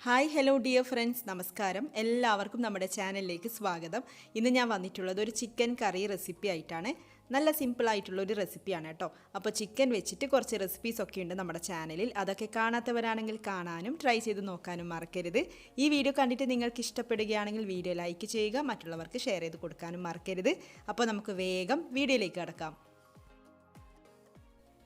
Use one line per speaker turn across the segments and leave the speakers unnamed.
Hi hello dear friends, നമസ്കാരം. എല്ലാവർക്കും നമ്മുടെ ചാനലിലേക്ക് സ്വാഗതം. ഇന്ന് ഞാൻ വന്നിട്ടുള്ളത് ഒരു ചിക്കൻ കറി റെസിപ്പി ആയിട്ടാണ്. നല്ല സിമ്പിളായിട്ടുള്ളൊരു റെസിപ്പിയാണ് കേട്ടോ. അപ്പോൾ ചിക്കൻ വെച്ചിട്ട് കുറച്ച് റെസിപ്പീസൊക്കെ ഉണ്ട് നമ്മുടെ ചാനലിൽ. അതൊക്കെ കാണാത്തവരാണെങ്കിൽ കാണാനും ട്രൈ ചെയ്ത് നോക്കാനും മറക്കരുത്. ഈ വീഡിയോ കണ്ടിട്ട് നിങ്ങൾക്ക് ഇഷ്ടപ്പെടുകയാണെങ്കിൽ വീഡിയോ ലൈക്ക് ചെയ്യുക, മറ്റുള്ളവർക്ക് ഷെയർ ചെയ്ത് കൊടുക്കാനും മറക്കരുത്. അപ്പോൾ നമുക്ക് വേഗം വീഡിയോയിലേക്ക് കടക്കാം.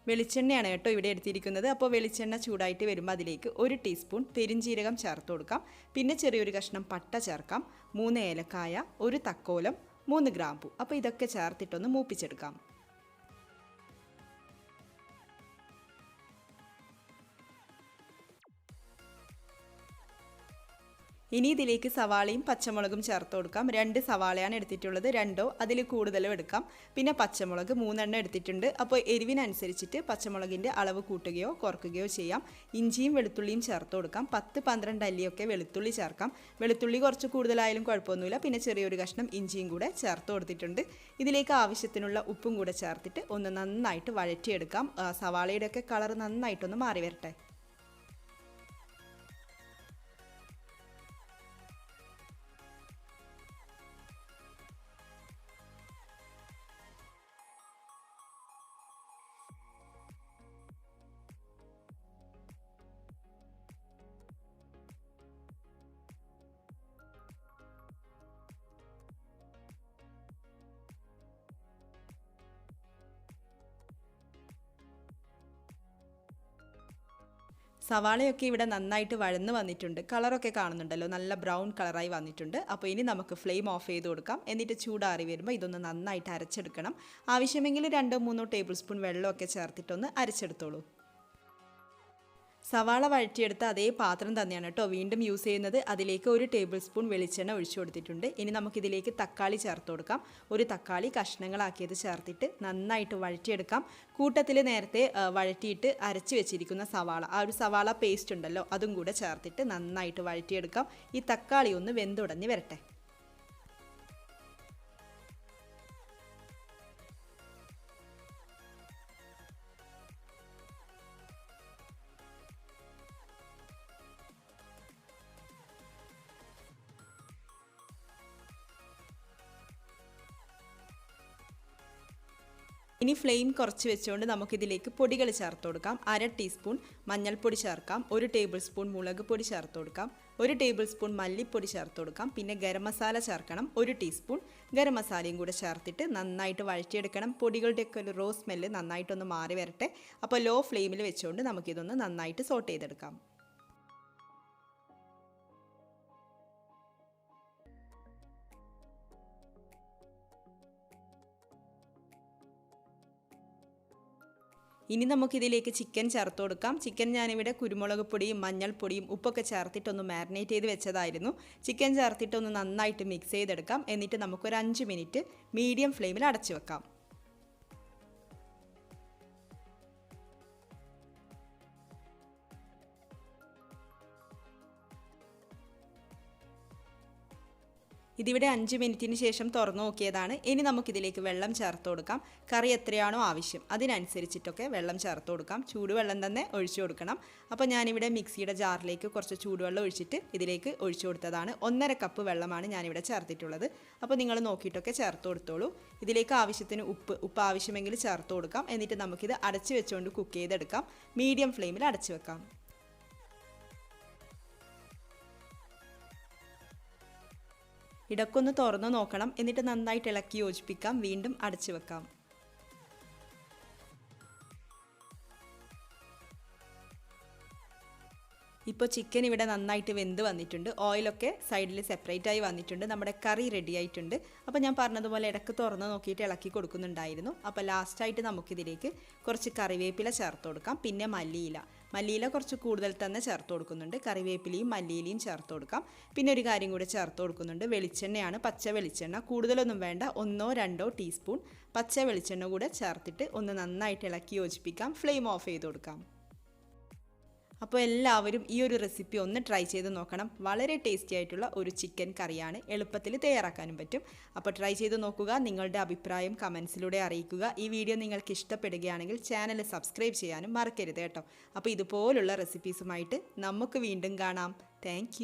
വെളിച്ചെണ്ണയാണ് കേട്ടോ ഇവിടെ എടുത്തിരിക്കുന്നത്. അപ്പോൾ വെളിച്ചെണ്ണ ചൂടായിട്ട് വരുമ്പോൾ അതിലേക്ക് 1 ടീസ്പൂൺ പെരിഞ്ജീരകം ചേർത്ത് കൊടുക്കാം. പിന്നെ ചെറിയൊരു കഷ്ണം പട്ട ചേർക്കാം, 3 ഏലക്കായ, 1 തക്കോലം, 3 ഗ്രാമ്പു. അപ്പോൾ ഇതൊക്കെ ചേർത്തിട്ടൊന്ന് മൂപ്പിച്ചെടുക്കാം. ഇനി ഇതിലേക്ക് സവാളയും പച്ചമുളകും ചേർത്ത് കൊടുക്കാം. 2 സവാളയാണ് എടുത്തിട്ടുള്ളത്, 2ഓ അതിൽ കൂടുതലോ എടുക്കാം. പിന്നെ പച്ചമുളക് 3 എണ്ണം എടുത്തിട്ടുണ്ട്. അപ്പോൾ എരിവിനനുസരിച്ചിട്ട് പച്ചമുളകിൻ്റെ അളവ് കൂട്ടുകയോ കുറയ്ക്കുകയോ ചെയ്യാം. ഇഞ്ചിയും വെളുത്തുള്ളിയും ചേർത്ത് കൊടുക്കാം. 10-12 അല്ലിയൊക്കെ വെളുത്തുള്ളി ചേർക്കാം. വെളുത്തുള്ളി കുറച്ച് കൂടുതലായാലും കുഴപ്പമൊന്നുമില്ല. പിന്നെ ചെറിയൊരു കഷ്ണം ഇഞ്ചിയും കൂടെ ചേർത്ത് കൊടുത്തിട്ടുണ്ട്. ഇതിലേക്ക് ആവശ്യത്തിനുള്ള ഉപ്പും കൂടെ ചേർത്തിട്ട് ഒന്ന് നന്നായിട്ട് വഴറ്റിയെടുക്കാം. സവാളയുടെയൊക്കെ കളർ നന്നായിട്ടൊന്ന് മാറി വരട്ടെ. സവാളയൊക്കെ ഇവിടെ നന്നായിട്ട് വഴന്ന് വന്നിട്ടുണ്ട്. കളറൊക്കെ കാണുന്നുണ്ടല്ലോ, നല്ല ബ്രൗൺ കളറായി വന്നിട്ടുണ്ട്. അപ്പോൾ ഇനി നമുക്ക് ഫ്ലെയിം ഓഫ് ചെയ്ത് കൊടുക്കാം. എന്നിട്ട് ചൂടാറി വരുമ്പോൾ ഇതൊന്ന് നന്നായിട്ട് അരച്ചെടുക്കണം. ആവശ്യമെങ്കിൽ 2-3 ടേബിൾ സ്പൂൺ വെള്ളമൊക്കെ ചേർത്തിട്ടൊന്ന് അരച്ചെടുത്തോളൂ. സവാള വഴറ്റിയെടുത്ത അതേ പാത്രം തന്നെയാണ് കേട്ടോ വീണ്ടും യൂസ് ചെയ്യുന്നത്. അതിലേക്ക് 1 ടേബിൾ സ്പൂൺ വെളിച്ചെണ്ണ ഒഴിച്ചു കൊടുത്തിട്ടുണ്ട്. ഇനി നമുക്കിതിലേക്ക് തക്കാളി ചേർത്ത് കൊടുക്കാം. 1 തക്കാളി കഷ്ണങ്ങളാക്കിയത് ചേർത്തിട്ട് നന്നായിട്ട് വഴറ്റിയെടുക്കാം. കൂട്ടത്തിൽ നേരത്തെ വഴറ്റിയിട്ട് അരച്ച് വെച്ചിരിക്കുന്ന സവാള, ആ ഒരു സവാള പേസ്റ്റ് ഉണ്ടല്ലോ, അതും കൂടെ ചേർത്തിട്ട് നന്നായിട്ട് വഴറ്റിയെടുക്കാം. ഈ തക്കാളി ഒന്ന് വെന്തുടഞ്ഞ് വരട്ടെ. ഇനി ഫ്ലെയിം കുറച്ച് വെച്ചുകൊണ്ട് നമുക്കിതിലേക്ക് പൊടികൾ ചേർത്ത് കൊടുക്കാം. 1/2 ടീസ്പൂൺ മഞ്ഞൾപ്പൊടി ചേർക്കാം, 1 ടേബിൾ സ്പൂൺ മുളക് പൊടി ചേർത്ത് കൊടുക്കാം, 1 ടേബിൾ സ്പൂൺ മല്ലിപ്പൊടി ചേർത്ത് കൊടുക്കാം. പിന്നെ ഗരം മസാല ചേർക്കണം, 1 ടീസ്പൂൺ ഗരം മസാലയും കൂടെ ചേർത്തിട്ട് നന്നായിട്ട് വഴറ്റിയെടുക്കണം. പൊടികളുടെയൊക്കെ ഒരു റോ സ്മെല്ല് നന്നായിട്ടൊന്ന് മാറി വരട്ടെ. അപ്പോൾ ലോ ഫ്ലെയിമിൽ വെച്ചുകൊണ്ട് നമുക്കിതൊന്ന് നന്നായിട്ട് സോട്ട് ചെയ്തെടുക്കാം. ഇനി നമുക്കിതിലേക്ക് ചിക്കൻ ചേർത്ത് കൊടുക്കാം. ചിക്കൻ ഞാനിവിടെ കുരുമുളക് പൊടിയും മഞ്ഞൾപ്പൊടിയും ഉപ്പൊക്കെ ചേർത്തിട്ടൊന്ന് മാരിനേറ്റ് ചെയ്ത് വെച്ചതായിരുന്നു. ചിക്കൻ ചേർത്തിട്ടൊന്ന് നന്നായിട്ട് മിക്സ് ചെയ്തെടുക്കാം. എന്നിട്ട് നമുക്കൊരു 5 മിനിറ്റ് മീഡിയം ഫ്ലെയിമിൽ അടച്ചു വെക്കാം. ഇതിവിടെ 5 മിനിറ്റിന് ശേഷം തുറന്നു നോക്കിയതാണ്. ഇനി നമുക്കിതിലേക്ക് വെള്ളം ചേർത്ത് കൊടുക്കാം. കറി എത്രയാണോ ആവശ്യം അതിനനുസരിച്ചിട്ടൊക്കെ വെള്ളം ചേർത്ത് കൊടുക്കാം. ചൂടുവെള്ളം തന്നെ ഒഴിച്ചു കൊടുക്കണം. അപ്പോൾ ഞാനിവിടെ മിക്സിയുടെ ജാറിലേക്ക് കുറച്ച് ചൂടുവെള്ളം ഒഴിച്ചിട്ട് ഇതിലേക്ക് ഒഴിച്ചു കൊടുത്തതാണ്. 1.5 കപ്പ് വെള്ളമാണ് ഞാനിവിടെ ചേർത്തിട്ടുള്ളത്. അപ്പോൾ നിങ്ങൾ നോക്കിയിട്ടൊക്കെ ചേർത്ത് കൊടുത്തോളൂ. ഇതിലേക്ക് ആവശ്യത്തിന് ഉപ്പ് ആവശ്യമെങ്കിൽ ചേർത്ത് കൊടുക്കാം. എന്നിട്ട് നമുക്കിത് അടച്ചു വെച്ചുകൊണ്ട് കുക്ക് ചെയ്തെടുക്കാം. മീഡിയം ഫ്ലെയിമിൽ അടച്ചു വെക്കാം. ഇടയ്ക്കൊന്ന് തുറന്ന് നോക്കണം. എന്നിട്ട് നന്നായിട്ട് ഇളക്കി യോജിപ്പിക്കാം. വീണ്ടും അടച്ചു വെക്കാം. ഇപ്പോൾ ചിക്കൻ ഇവിടെ നന്നായിട്ട് വെന്ത് വന്നിട്ടുണ്ട്. ഓയിലൊക്കെ സൈഡിൽ സെപ്പറേറ്റ് ആയി വന്നിട്ടുണ്ട്. നമ്മുടെ കറി റെഡി ആയിട്ടുണ്ട്. അപ്പോൾ ഞാൻ പറഞ്ഞതുപോലെ ഇടയ്ക്ക് തുറന്ന് നോക്കിയിട്ട് ഇളക്കി കൊടുക്കുന്നുണ്ടായിരുന്നു. അപ്പോൾ ലാസ്റ്റായിട്ട് നമുക്കിതിലേക്ക് കുറച്ച് കറിവേപ്പില ചേർത്ത് കൊടുക്കാം. പിന്നെ മല്ലിയില കുറച്ച് കൂടുതൽ തന്നെ ചേർത്ത് കൊടുക്കുന്നുണ്ട്. കറിവേപ്പിലയും മല്ലിയിലയും ചേർത്ത് കൊടുക്കാം. പിന്നെ ഒരു കാര്യം കൂടെ ചേർത്ത് കൊടുക്കുന്നുണ്ട്. വെളിച്ചെണ്ണയാണ്, പച്ച വെളിച്ചെണ്ണ. കൂടുതലൊന്നും വേണ്ട, 1-2 ടീസ്പൂൺ പച്ച വെളിച്ചെണ്ണ കൂടെ ചേർത്തിട്ട് ഒന്ന് നന്നായിട്ട് ഇളക്കി യോജിപ്പിക്കാം. ഫ്ലെയിം ഓഫ് ചെയ്ത് കൊടുക്കാം. അപ്പോൾ എല്ലാവരും ഈ ഒരു റെസിപ്പി ഒന്ന് ട്രൈ ചെയ്ത് നോക്കണം. വളരെ ടേസ്റ്റി ആയിട്ടുള്ള ഒരു ചിക്കൻ കറിയാണ്, എളുപ്പത്തിൽ തയ്യാറാക്കാനും പറ്റും. അപ്പോൾ ട്രൈ ചെയ്ത് നോക്കുക. നിങ്ങളുടെ അഭിപ്രായം കമൻസിലൂടെ അറിയിക്കുക. ഈ വീഡിയോ നിങ്ങൾക്ക് ഇഷ്ടപ്പെടുകയാണെങ്കിൽ ചാനൽ സബ്സ്ക്രൈബ് ചെയ്യാനും മറക്കരുത് കേട്ടോ. അപ്പോൾ ഇതുപോലുള്ള റെസിപ്പീസുമായിട്ട് നമുക്ക് വീണ്ടും കാണാം. താങ്ക്